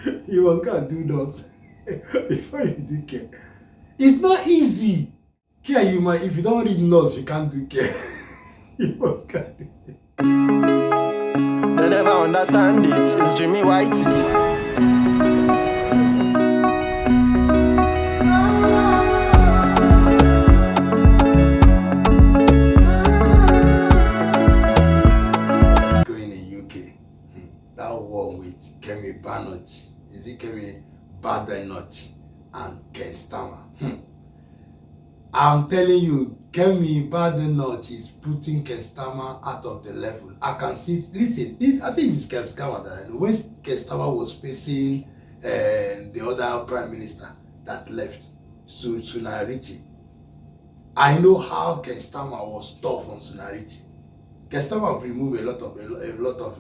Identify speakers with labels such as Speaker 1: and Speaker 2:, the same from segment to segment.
Speaker 1: You must go and do nuts before you do care. It's not easy. Care, you might, if you don't read nuts, you can't do care. You must go and do it.
Speaker 2: They never understand it. It's Jimmy Whitey.
Speaker 1: That war with Kemi Bodenoch, is it Kemi Bodenoch and Kestama? I'm telling you, Kemi Bodenoch is putting Kestama out of the level. I can see, listen, this, I think it's Kestama that I know. When Kestama was facing the other prime minister that left, Sunariti, I know how Kestama was tough on Sunariti. Kestama removed a lot of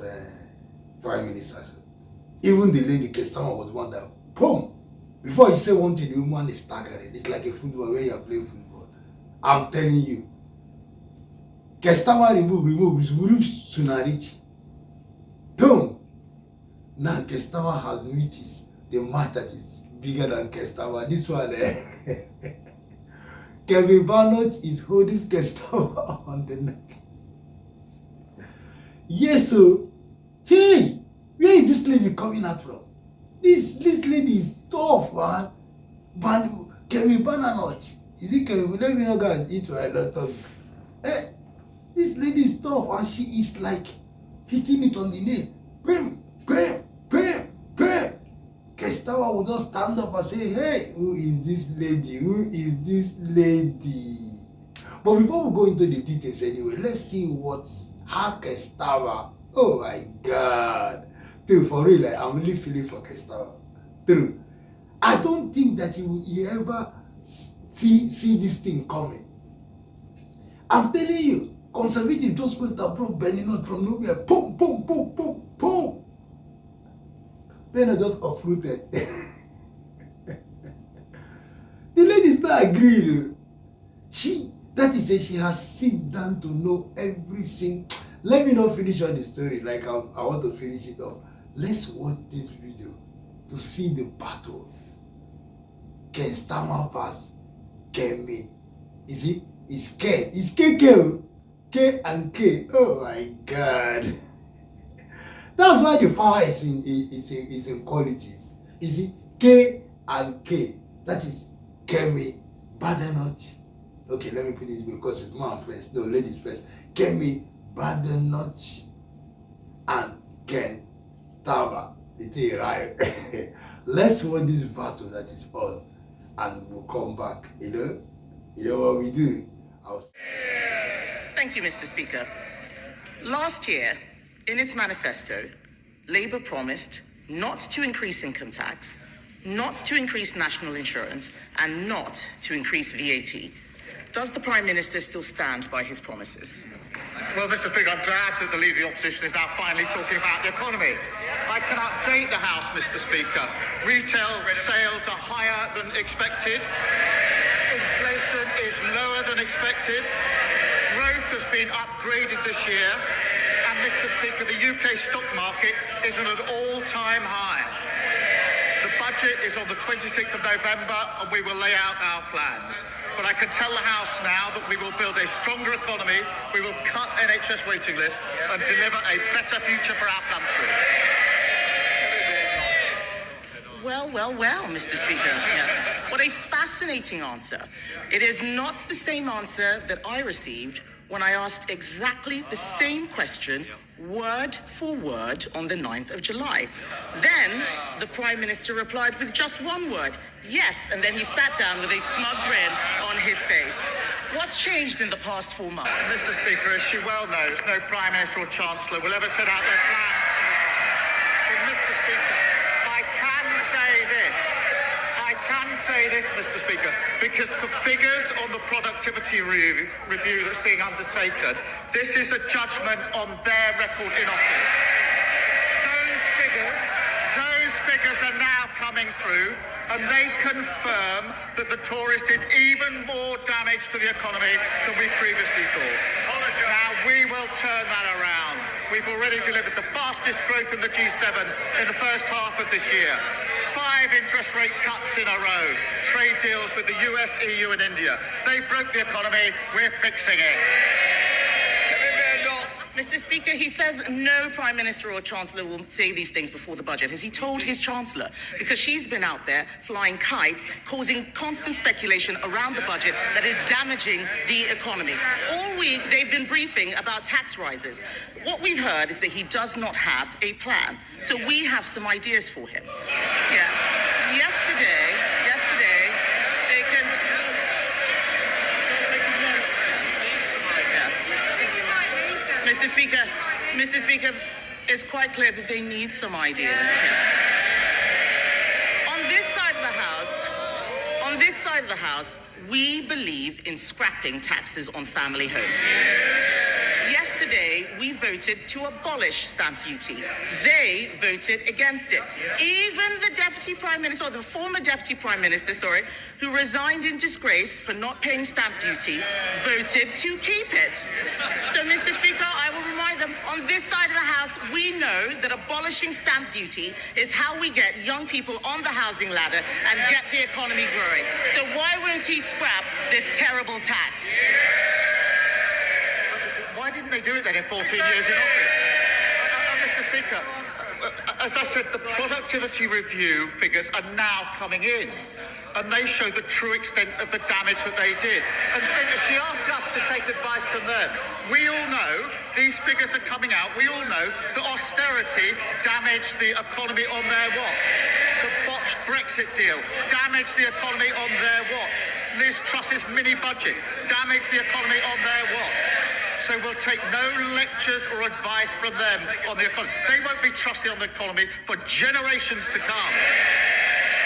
Speaker 1: prime ministers. Even the lady Kestama was one that, boom, before you say one thing, the woman is staggering. It's like a football where you are playing football. I'm telling you. Kestama removed Sunariti. Boom. Now Kestama has met the man that is bigger than Kestama. This one, Kemi Bodenoch is holding Kestama on the neck. Yes, so, hey, where is this lady coming out from? This lady is tough, man. But Kemi Bodenoch, is it Kemi? Let me know, guys. Eat right, not talk. Hey, this lady is tough, and she is like hitting it on the nail. Bam, bam, bam, bam. Kestama will just stand up and say, hey, who is this lady? Who is this lady? But before we go into the details anyway, let's see how Kestama, oh my God. Dude, for real, I'm really feeling for Kestama. Dude, I don't think that he ever see this thing coming. I'm telling you, conservative just went and brought Bodenoch from nowhere. Boom, boom, boom, boom, boom. Bodenoch just uprooted. The lady's not agreeing. That is it, she has sit down to know everything. Let me not finish on the story like I want to finish it off. Let's watch this video to see the battle. Kestama vs Kemi. Is it? It's K. It's KK. K and K. Oh my God. That's why the power is in qualities. Is it K and K? That is Kemi Bodenoch. Okay, let me put this because it's man first. No, ladies first. Kemi Bodenoch and Kestama. They take right. Let's watch this battle that is on, and we'll come back. You know what we do.
Speaker 3: Thank you, Mr. Speaker. Last year, in its manifesto, Labour promised not to increase income tax, not to increase national insurance, and not to increase VAT. Does the Prime Minister still stand by his promises?
Speaker 4: Well, Mr. Speaker, I'm glad that the Leader of the Opposition is now finally talking about the economy. I can update the House, Mr. Speaker. Retail sales are higher than expected. Inflation is lower than expected. Growth has been upgraded this year. And, Mr. Speaker, the UK stock market is at an all-time high. The budget is on the 26th of November, and we will lay out our plans. But I can tell the House now that we will build a stronger economy, we will cut NHS waiting lists, and deliver a better future for our country.
Speaker 3: Well, Mr. Speaker. Yes. What a fascinating answer. It is not the same answer that I received when I asked exactly the same question, word for word, on the 9th of July. Then the Prime Minister replied with just one word, yes, and then he sat down with a smug grin on his face. What's changed in the past 4 months?
Speaker 4: Mr. Speaker, as she well knows, no Prime Minister or Chancellor will ever set out their plans. But Mr. Speaker, I can say this, Mr. Speaker, because the figures on the productivity review that's being undertaken, this is a judgment on their record in office. Those figures are now coming through, and they confirm that the Tories did even more damage to the economy than we previously thought. Now we will turn that around. we've already delivered the fastest growth in the G7 in the first half of this year. 5 interest rate cuts in a row. Trade deals with the US, EU and India. They broke the economy. We're fixing it.
Speaker 3: Mr. Speaker, he says no Prime Minister or Chancellor will say these things before the budget. Has he told his Chancellor? Because she's been out there flying kites, causing constant speculation around the budget that is damaging the economy. All week, they've been briefing about tax rises. What we've heard is that he does not have a plan. So we have some ideas for him. Yes. Yesterday, they can... Mr. Speaker, it's quite clear that they need some ideas. On this side of the House, we believe in scrapping taxes on family homes. Yesterday, we voted to abolish stamp duty. They voted against it. Even the Deputy Prime Minister, or the former Deputy Prime Minister, who resigned in disgrace for not paying stamp duty, voted to keep it. So, Mr. Speaker, I will remind them, on this side of the House, we know that abolishing stamp duty is how we get young people on the housing ladder and get the economy growing. So why won't he scrap this terrible tax?
Speaker 4: Why didn't they do it then in 14 years in office? Mr. Speaker, as I said, the productivity review figures are now coming in, and they show the true extent of the damage that they did. And she asked us to take advice from them. We all know, these figures are coming out, we all know that austerity damaged the economy on their watch. The botched Brexit deal damaged the economy on their watch. Liz Truss's mini-budget damaged the economy on their watch. So we'll take no lectures or advice from them on the economy. They won't be trusted on the economy for generations to come.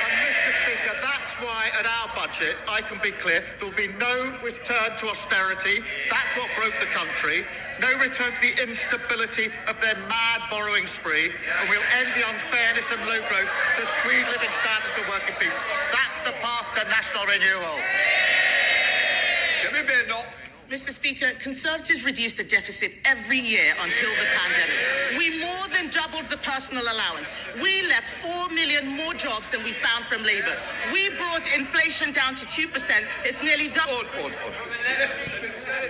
Speaker 4: And Mr. Speaker, that's why at our budget, I can be clear, there'll be no return to austerity. That's what broke the country. No return to the instability of their mad borrowing spree. And we'll end the unfairness and low growth that squeeze living standards for working people. That's the path to national renewal.
Speaker 2: Kemi Bodenoch.
Speaker 3: Mr. Speaker, Conservatives reduced the deficit every year until the pandemic. We more than doubled the personal allowance. We left 4 million more jobs than we found from Labour. We brought inflation down to 2%. It's nearly double.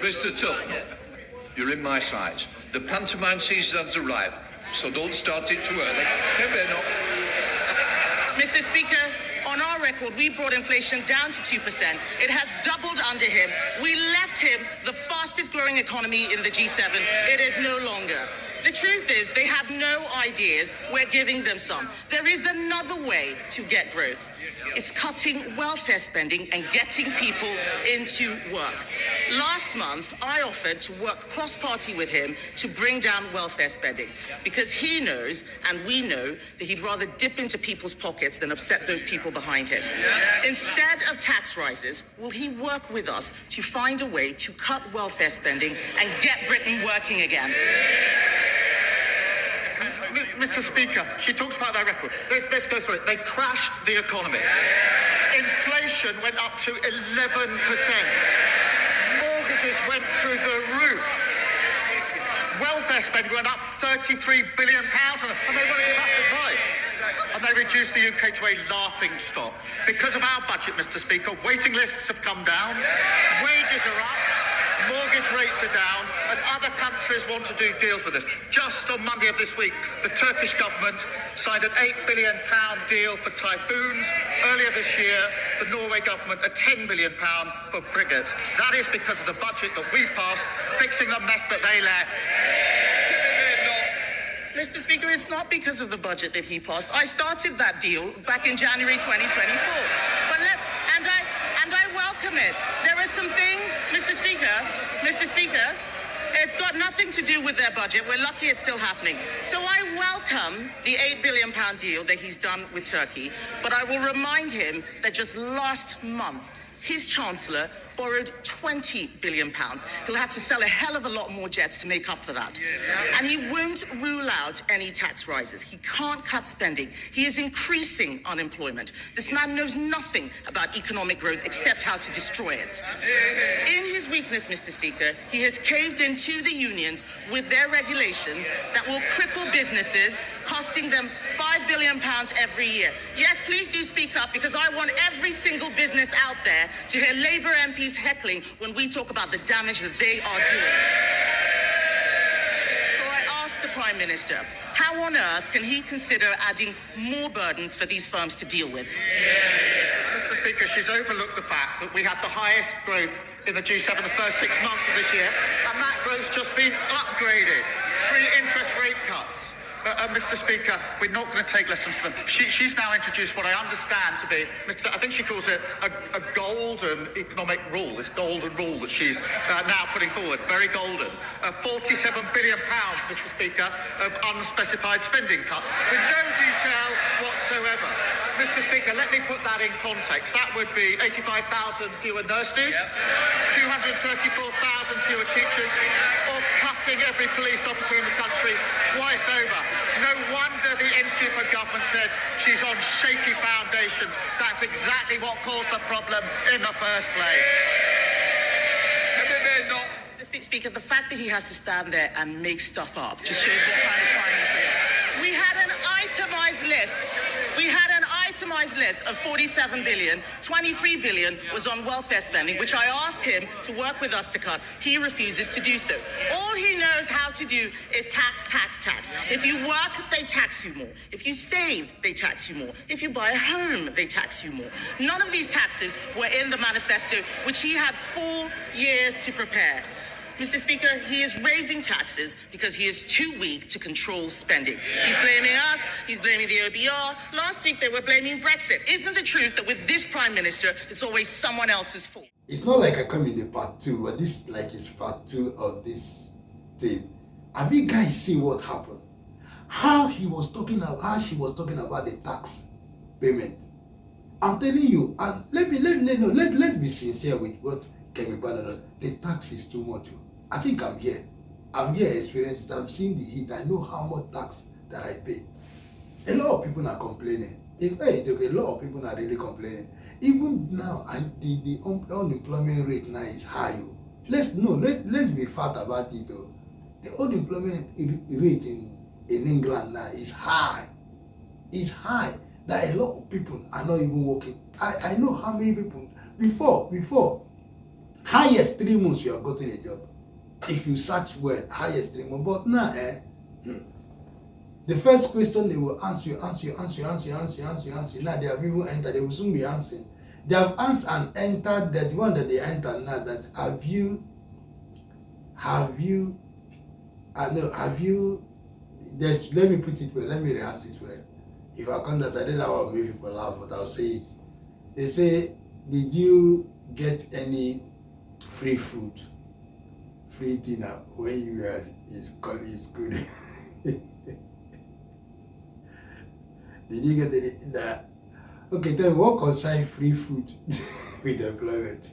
Speaker 5: Mr. Tufnell, you're in my sights. The pantomime season has arrived, so don't start it too early.
Speaker 3: Mr. Speaker, on our record, we brought inflation down to 2%. It has doubled under him. We left him the fastest growing economy in the G7. It is no longer. The truth is, they have no ideas. We're giving them some. There is another way to get growth. It's cutting welfare spending and getting people into work. Last month, I offered to work cross-party with him to bring down welfare spending because he knows, and we know, that he'd rather dip into people's pockets than upset those people behind him. Instead of tax rises, will he work with us to find a way to cut welfare spending and get Britain working again?
Speaker 4: Mr. Speaker, she talks about their record. Let's go through it. They crashed the economy. Inflation went up to 11%. Mortgages went through the roof. Welfare spending went up £33 billion, and they want to give us advice. And they reduced the UK to a laughing stock. Because of our budget, Mr. Speaker, waiting lists have come down, wages are up, mortgage rates are down, and other countries want to do deals with us. Just on Monday of this week, the Turkish government signed an £8 billion deal for typhoons. Earlier this year, the Norway government a £10 billion for frigates. That is because of the budget that we passed, fixing the mess that they left.
Speaker 3: Mr. Speaker, it's not because of the budget that he passed. I started that deal back in January 2024. But I welcome it. There are some things, Mr. Speaker, it's got nothing to do with their budget. We're lucky it's still happening. So I welcome the £8 billion deal that he's done with Turkey. But I will remind him that just last month, his Chancellor borrowed 20 billion pounds. He'll have to sell a hell of a lot more jets to make up for that. And he won't rule out any tax rises. He can't cut spending. He is increasing unemployment. This man knows nothing about economic growth except how to destroy it. In his weakness, Mr. Speaker, he has caved into the unions with their regulations that will cripple businesses, costing them £5 billion every year. Yes, please do speak up, because I want every single business out there to hear Labour MPs heckling when we talk about the damage that they are doing. So I ask the Prime Minister, how on earth can he consider adding more burdens for these firms to deal with?
Speaker 4: Mr. Speaker, she's overlooked the fact that we had the highest growth in the G7 the first 6 months of this year, and that growth's just been upgraded. 3 interest rate cuts. Mr. Speaker, we're not going to take lessons from them. She's now introduced what I understand to be, I think she calls it a golden economic rule, this golden rule that she's now putting forward, very golden. £47 billion, Mr. Speaker, of unspecified spending cuts, with no detail whatsoever. Mr. Speaker, let me put that in context. That would be 85,000 fewer nurses, 234,000 fewer teachers, or cutting every police officer in the country twice over. No wonder the Institute for Government said she's on shaky foundations. That's exactly what caused the problem in the first place.
Speaker 3: Mr. Speaker, the fact that he has to stand there and make stuff up just shows what kind of finance we have. We had an itemized list. Of 47 billion, 23 billion was on welfare spending, which I asked him to work with us to cut. He refuses to do so. All he knows how to do is tax. If you work, they tax you more. If you save, they tax you more. If you buy a home, they tax you more. None of these taxes were in the manifesto, which he had 4 years to prepare. Mr. Speaker, he is raising taxes because he is too weak to control spending. He's blaming us, he's blaming the OBR. Last week they were blaming Brexit. Isn't the truth that with this Prime Minister, it's always someone else's fault?
Speaker 1: It's not like I come in the part 2, but this like is part 2 of this thing. Have you guys seen what happened? How she was talking about the tax payment. I'm telling you, and let's be sincere with what Kemi does. The tax is too much. I think I'm here experienced it. I've seen the heat. I know how much tax that I pay. A lot of people are complaining. A lot of people are really complaining. Even now, the unemployment rate now is high. Let's be fat about it. The unemployment rate in England now is high. It's high. That a lot of people are not even working. I know how many people before highest 3 months you have gotten a job. If you search well, highest 3 months. But now, the first question they will answer you. Now they have even entered. They will soon be answering. They have answered and entered that one that they entered now. That have you? Let me put it well. Let me rehearse it well. If I can't, I don't know how make people laugh, but I'll say it. They say, did you get any free food, free dinner when you were in school? Did you get any that? Okay, then what concerns free food with employment?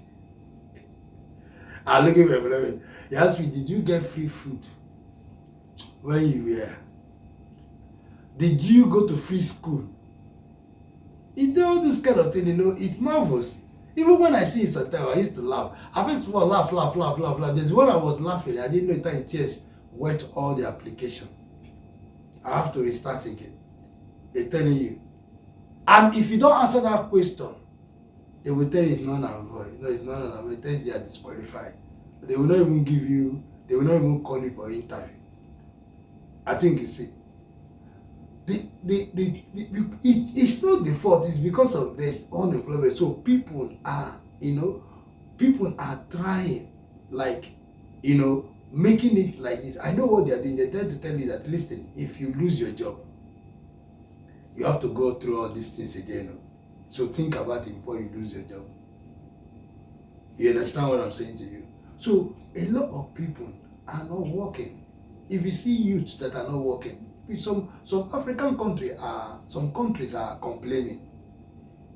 Speaker 1: I'm looking for employment. You asked me, did you get free food when you were? Did you go to free school? You know this kind of thing, it marvels. Even when I see it sometimes, I used to laugh. I first of all laugh. There's one I was laughing. I didn't know it in tears went all the application. I have to restart again. They're telling you. And if you don't answer that question, they will tell you it's non and void. No, it's non and void. They tell you they are disqualified. They will not even they will not even call you for interview. I think you see. It's not the fault, it's because of this unemployment. So people are trying, making it like this. I know what they are doing. They're trying to tell you that, listen, if you lose your job, you have to go through all these things again. So think about it before you lose your job. You understand what I'm saying to you? So a lot of people are not working. If you see youths that are not working, some African countries are complaining.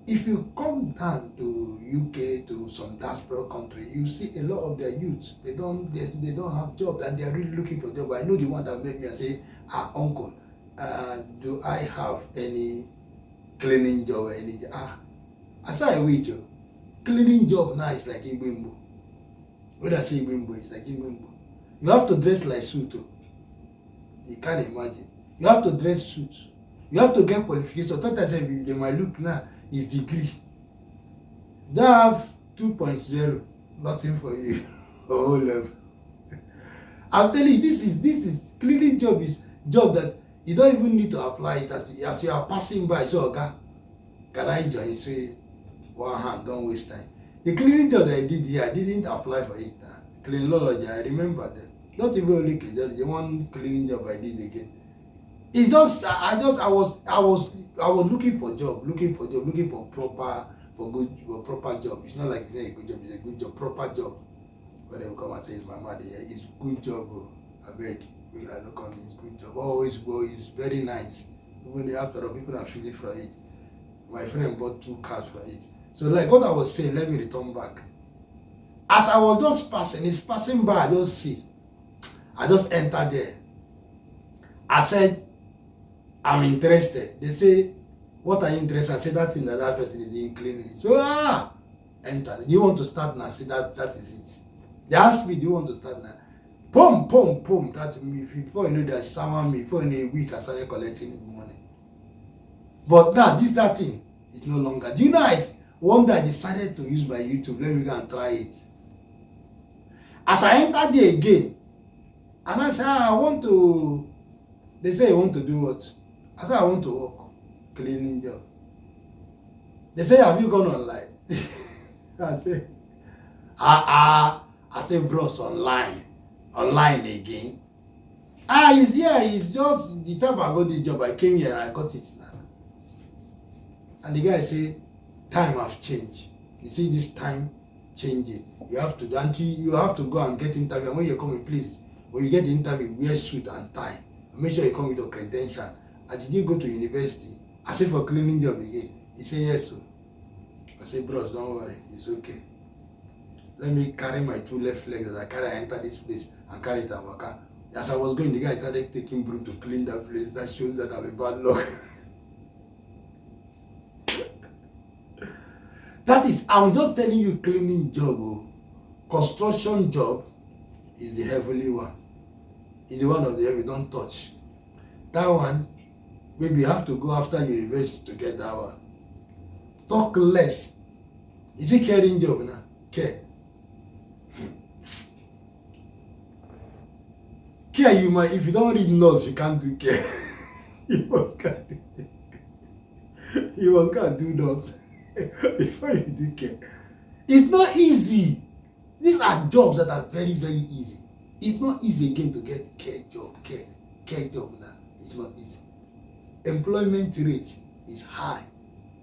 Speaker 1: If you come down to UK, to some diaspora country, you see a lot of their youth, they don't have jobs and they are really looking for jobs. I know the one that made me say, uncle, do I have any cleaning job or any job? I say I wait you. Cleaning job now is like Igbimbo. When I say Igbimbo, it's like Igbimbo. You have to dress like suit. You can't imagine. You have to dress suit. You have to get qualification. Sometimes they might look now is degree. Don't have 2.0, nothing for you. Oh level. I'm telling you, this is cleaning job is job that you don't even need to apply it as you are passing by. So okay, can I join? You say one hand, don't waste time. The cleaning job that I did here, I didn't apply for it. Cleanology, I remember them. Not even only cleanology, the one cleaning job I did again. It's just I was looking for job, looking for proper job. It's not like it's not a good job, it's a good job, proper job. When they will come and say it's my mother, yeah, it's good job, I beg. I don't call it's good job. Oh, it's very nice. Even after all, people are feeling for it. My friend bought 2 cars for it. So like what I was saying, let me return back. As I was just passing, it's passing by, I just entered there. I said, I'm interested. They say, what are you interested in? I said, that thing that person is in cleaning. So, enter. Do you want to start now? I said, that is it. They asked me, do you want to start now? Boom. That's me. Before you know, there's someone, before in a week, I started collecting money. But now, that thing is no longer. Do you know, one day I decided to use my YouTube. Let me go and try it. As I entered there again, and I said, I want to, they say, you want to do what? I said, I want to work, cleaning job. They say, have you gone online? I say, I say, bros, online again. It's here, it's just the time I got this job, I came here and I got it now. And the guy say, time have changed. You see this time changing. You have to go and get interview. And when you come in, please, when you get the interview, wear suit and tie. Make sure you come with your credential. And did you go to university? I say for cleaning job again. He say yes, sir. I say, bros, don't worry, it's okay. Let me carry my 2 left legs as I enter this place and carry it and walk out. As I was going, the guy started taking broom to clean that place. That shows that I'm a bad luck. That is, I'm just telling you, cleaning job, construction job is the heavenly one. It's the one of the heaven, don't touch. That one, maybe you have to go after university to get that one. Talk less. Is it caring job now? Care. Care, you might, if you don't read notes, you can't do care. You must can't do notes before you do care. It's not easy. These are jobs that are very, very easy. It's not easy again to get care job now. It's not easy. Employment rate is high.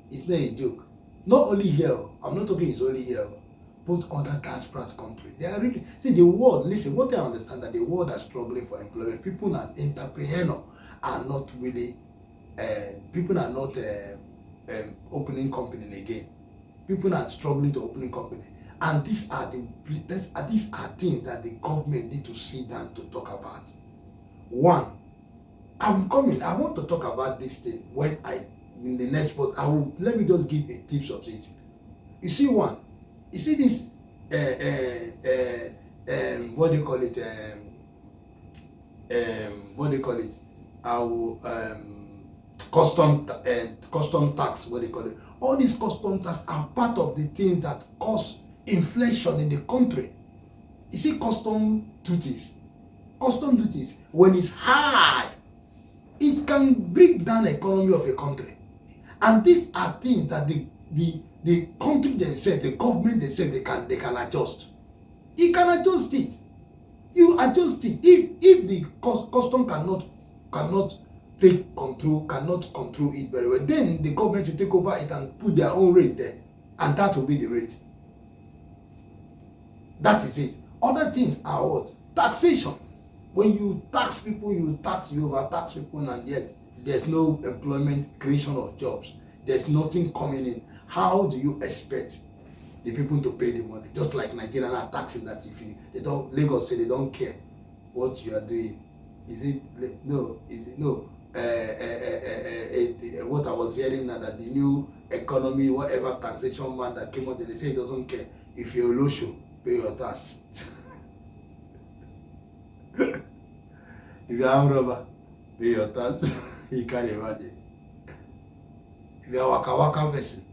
Speaker 1: It's not a joke. Not only here, I'm not talking it's only here, both other diaspora countries. They are really, see the world, listen, what I understand that the world are struggling for employment. People are entrepreneurs are not really, people are not opening company again. People are struggling to opening company. And these are things that the government need to sit down to talk about. One, I'm coming. I want to talk about this thing in the next part. Let me just give a tips of it. You see one. You see this. What do you call it? What do you call it? Custom tax. What do you call it? All these custom tax are part of the things that cause inflation in the country. You see, custom duties, when it's high, it can break down the economy of a country. And these are things that the country themselves, the government themselves, they can adjust. You can adjust it. You adjust it. If the custom cannot take control, cannot control it very well, then the government will take over it and put their own rate there, and that will be the rate. That is it. Other things are what? Taxation. When you tax people, you overtax people, and yet there's no employment creation of jobs. there's nothing coming in, how do you expect the people to pay the money? Just like Nigeria are taxing that if they don't, Lagos say they don't care what you are doing. Is it no? Is it no? What I was hearing now, that the new economy, whatever taxation man that came out, they say he doesn't care. If you're Olosho, pay your tax. If you're armed robber, pay your tax. You can't imagine. If you're a Waka Waka person,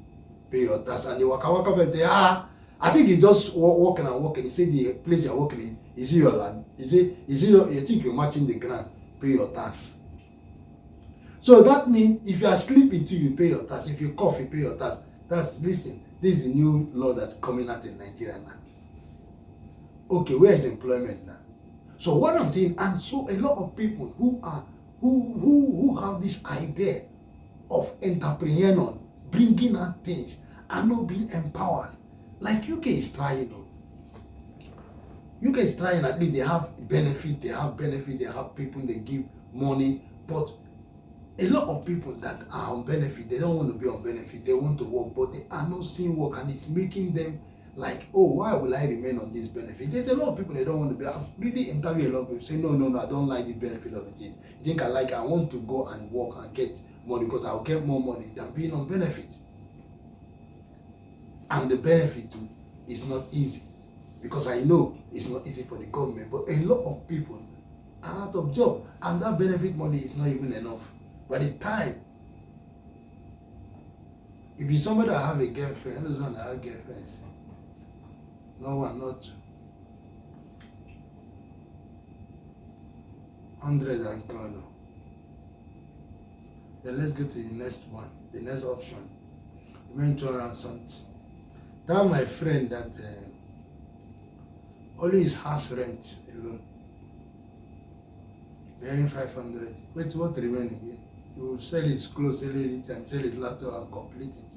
Speaker 1: pay your tax. And the Waka Waka person, I think he's just walking and walking. He said the place you're walking is it your land? Is it you think you're matching the ground? Pay your tax. So that means if you are sleeping too, you pay your tax. If you cough, you pay your tax. Listen, this is the new law that's coming out in Nigeria now. Okay, where is employment now? So what I'm saying, and so a lot of people who have this idea of entrepreneur, bringing out things, are not being empowered. Like UK is trying. UK is trying, at least they have benefit, they have people, they give money, but a lot of people that are on benefit, they don't want to be on benefit, they want to work, but they are not seeing work, and it's making them like, oh, why will I remain on this benefit? There's a lot of people they don't want to be. I've really interviewed a lot of people say, no, I don't like the benefit of the thing. I think I want to go and work and get money because I'll get more money than being on benefit. And the benefit too is not easy, because I know it's not easy for the government, but a lot of people are out of job, and that benefit money is not even enough. By the time, if you're somebody that have a girlfriend, those one that have girlfriends, no one, not two. 100 has gone. Then let's go to the next one, the next option. Remain 200 something. That my friend that only his house rent alone, bearing 500. Wait, what remain again? He will sell his clothes, sell it, and sell his laptop and complete it.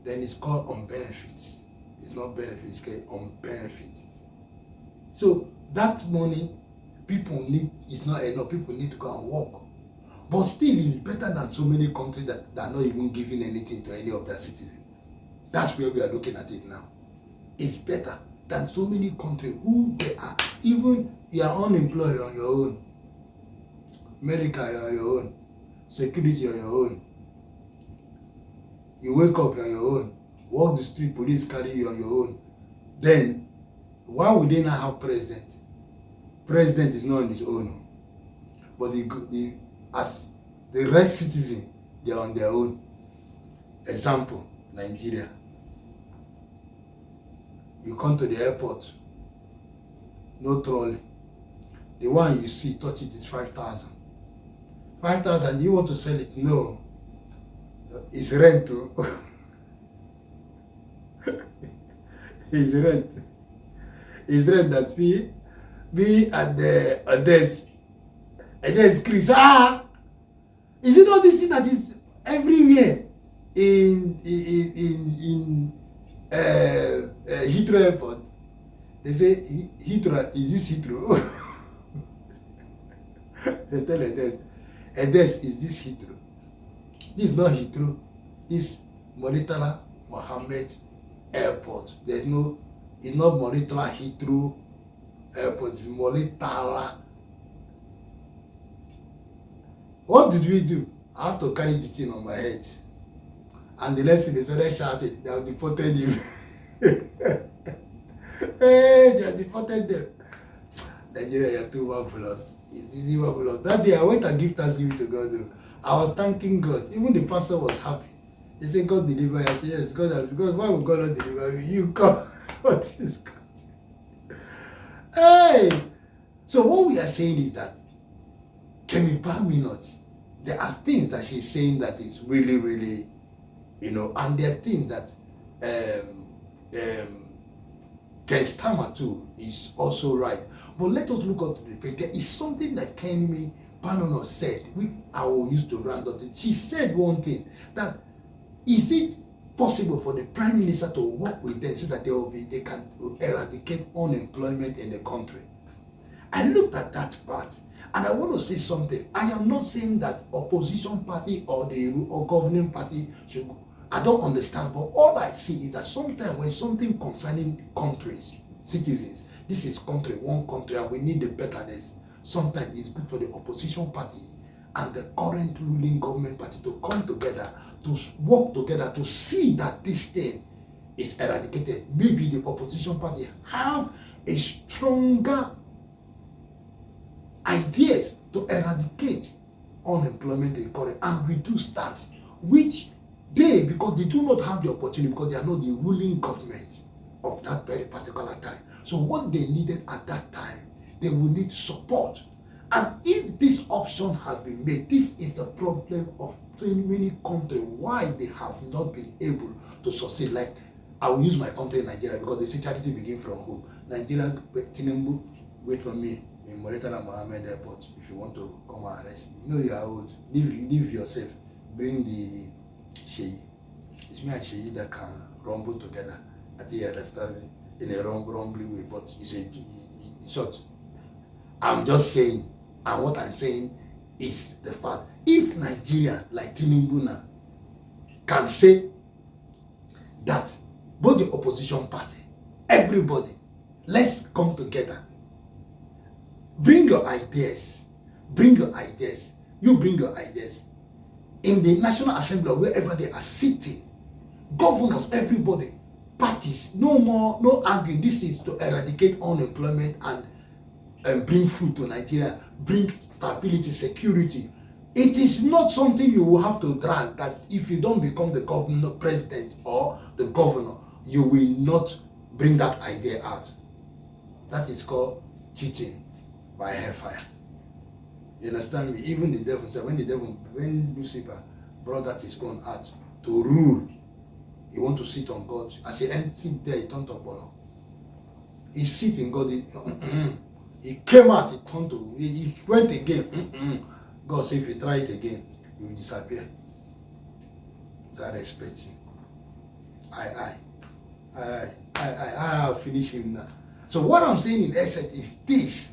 Speaker 1: Then it's called on benefits. It's not benefits, it's on benefits. So that money people need is not enough. People need to go and work. But still, it's better than so many countries that are not even giving anything to any of their citizens. That's where we are looking at it now. It's better than so many countries who they are, even you are unemployed on your own, medical on your own, security on your own. You wake up on your own, walk the street, police carry you on your own. Then, why would they not have president? President is not on his own. But as the rest citizen, they are on their own. Example, Nigeria. You come to the airport, no trolley. The one you see, touch it, is 5,000. 5,000, you want to sell it? No. It's rent too. It's rent. It's rent that be at the desk. And then Chris, is it not this thing that is everywhere in Heathrow Airport? They say Heathrow, is this Heathrow? They tell a desk, is this Heathrow? This is not Heathrow. This Murtala Mohammed Airport. It's not Murtala Heathrow Airport, it's Murtala. What did we do? I have to carry the thing on my head. And the next thing, they started shouting, they have deported him. Hey, they have deported them. Nigeria, you're too marvelous. It's easy marvelous. That day I went and give thanksgiving to God. I was thanking God. Even the pastor was happy. He said, God deliver you. I said, yes, God, because why would God not deliver me? You come. What is God? Hey! So what we are saying is that Kemi Bodenoch, there are things that she's saying that is really, really, and there are things that Ken Stammer too is also right. But let us look at the page. There is something that Kemi Bodenoch said, which I will use to round up. She said one thing, that is it possible for the Prime Minister to work with them so that they can eradicate unemployment in the country? I looked at that part And I want to say something. I am not saying that opposition party or governing party should go. I don't understand, but all I see is that sometimes when something concerning countries, citizens, this is country, one country, and we need the betterness, sometimes it's good for the opposition party and the current ruling government party to come together, to work together, to see that this thing is eradicated. Maybe the opposition party have a stronger ideas to eradicate unemployment in the country and reduce tax, which they, because they do not have the opportunity, because they are not the ruling government of that very particular time. So what they needed at that time, they will need support. And if this option has been made, this is the problem of so many countries, why they have not been able to succeed. Like, I will use my country, Nigeria, because they say charity begins from home. Nigeria, Tinubu, wait for me in Mauritania Mohammed Airport if you want to come and arrest me. You know you are old. Leave yourself. Bring the Sheyi. It's me and Sheyi that can rumble together. I think you understand me in a rumbling way, but you say in short. I'm just saying, and what I'm saying is the fact. If Nigeria, like Tinubu now, can say that both the opposition party, everybody, let's come together. Bring your ideas. Bring your ideas. You bring your ideas. In the National Assembly, wherever they are sitting, governors, everybody, parties, no more, no arguing. This is to eradicate unemployment and bring food to Nigeria, bring stability, security. It is not something you will have to drag, that if you don't become the governor, president, or the governor, you will not bring that idea out. That is called cheating by hellfire. You understand me? Even the devil said, when Lucifer brought out his own heart to rule, he want to sit on God. As he sit there, he turned to Bodenoch. He sit in God. He came out, he turned to, he went again. God said, if you try it again, you will disappear. So I respect him. I have finished him now. So what I'm saying in essence is this.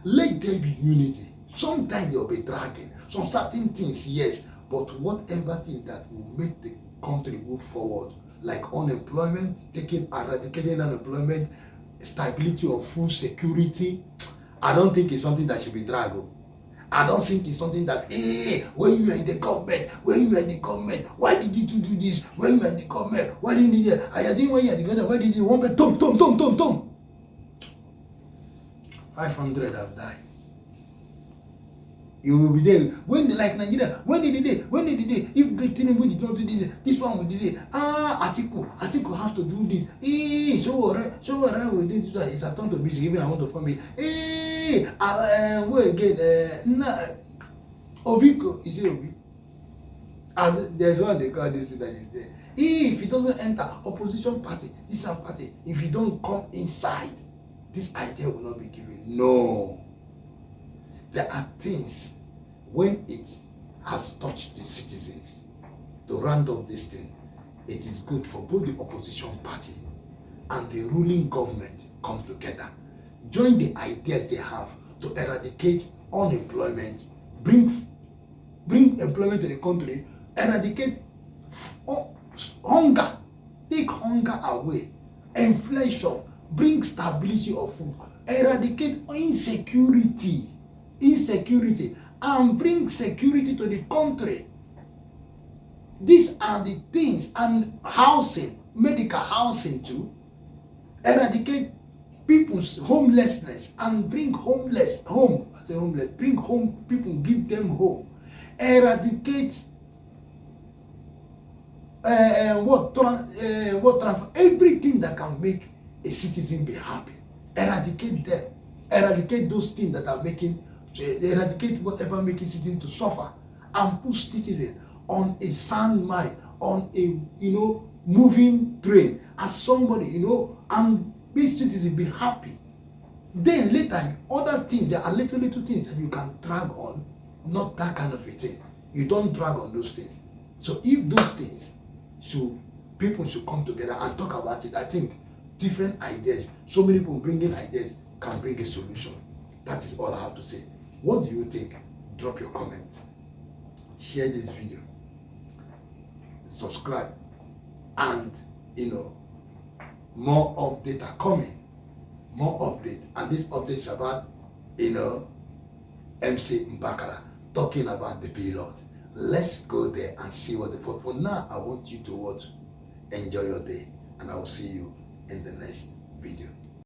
Speaker 1: Let there be unity. Sometimes there will be dragging. Some certain things, yes. But whatever thing that will make the country move forward, like unemployment, eradicating unemployment, stability of food security, I don't think it's something that should be dragged. I don't think it's something that, when you are in the government, why did you do this? When you are in the government, why didn't you do that? I didn't when you are in the government, why did you want to tom. 500 have died. You will be there. When they like Nigeria, when did they? If Tinubu did not do this one will do it. Atiku has to do this. So what we did that is I turn to busy, even I want to form it. Where again? Obiko, is it Obi? And there's one they call this that is there. If it doesn't enter opposition party, this party, if you don't come inside, this idea will not be given. No. There are things when it has touched the citizens. To round up this thing, it is good for both the opposition party and the ruling government come together. Join the ideas they have to eradicate unemployment, bring employment to the country, eradicate hunger, take hunger away, inflation, bring stability of food, eradicate insecurity, and bring security to the country. These are the things, and housing, medical housing too, eradicate people's homelessness and bring bring home people, give them home, eradicate everything that can make a citizen be happy. Eradicate them. Eradicate those things that are making, eradicate whatever making citizens to suffer, and push citizens on a sound mind, on a moving train, as somebody, and make citizens be happy. Then later, other things, there are little things that you can drag on, not that kind of a thing. You don't drag on those things. So if those things, people should come together and talk about it. I think different ideas, so many people bringing ideas can bring a solution. That is all I have to say. What do you think? Drop your comment. Share this video. Subscribe. And, more updates are coming. More updates. And this update is about, MC Mbakara talking about the bailout. Let's go there and see what but for now, I want you to watch. Enjoy your day. And I will see you in the next video.